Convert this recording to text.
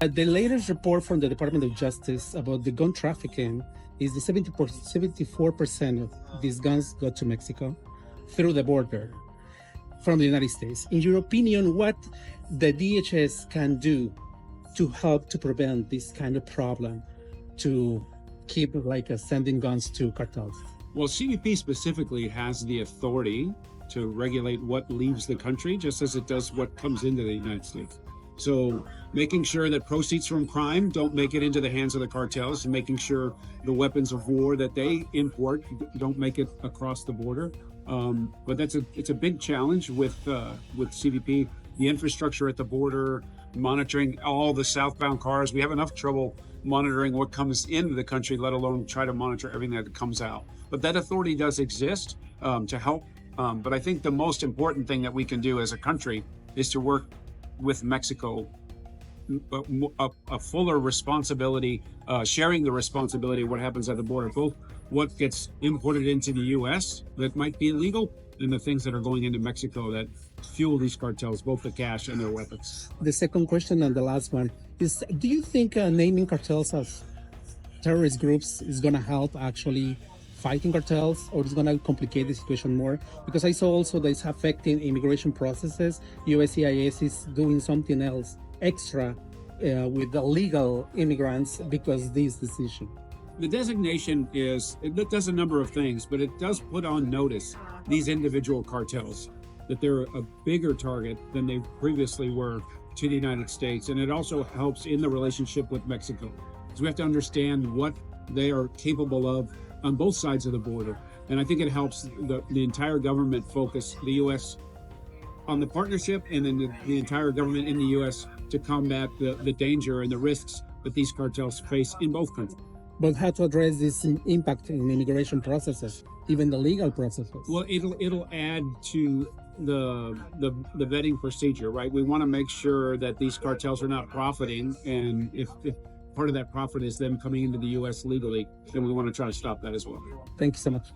The latest report from the Department of Justice about the gun trafficking is the 74% of these guns go to Mexico through the border from the United States. In your opinion, what the DHS can do to help to prevent this kind of problem, to keep sending guns to cartels? Well, CBP specifically has the authority to regulate what leaves the country, just as it does what comes into the United States. So making sure that proceeds from crime don't make it into the hands of the cartels, and making sure the weapons of war that they import don't make it across the border. But it's a big challenge with CBP, the infrastructure at the border, monitoring all the southbound cars. We have enough trouble monitoring what comes into the country, let alone try to monitor everything that comes out. But that authority does exist to help. But I think the most important thing that we can do as a country is to work with Mexico, a fuller responsibility, sharing the responsibility of what happens at the border, both what gets imported into the U.S. that might be illegal and the things that are going into Mexico that fuel these cartels, both the cash and their weapons. The second question and the last one is, do you think naming cartels as terrorist groups is going to help actually fighting cartels, or is going to complicate the situation more? Because I saw also that it's affecting immigration processes. USCIS is doing something else extra with the legal immigrants because of this decision. The designation it does a number of things, but it does put on notice these individual cartels that they're a bigger target than they previously were to the United States. And it also helps in the relationship with Mexico. So we have to understand what they are capable of on both sides of the border. And I think it helps the entire government focus the U.S. on the partnership, and then the entire government in the U.S. to combat the danger and the risks that these cartels face in both countries. But how to address this impact in immigration processes, even the legal processes? Well, it'll add to the vetting procedure, right? We want to make sure that these cartels are not profiting, and if part of that profit is them coming into the U.S. legally, then we want to try to stop that as well. Thank you so much.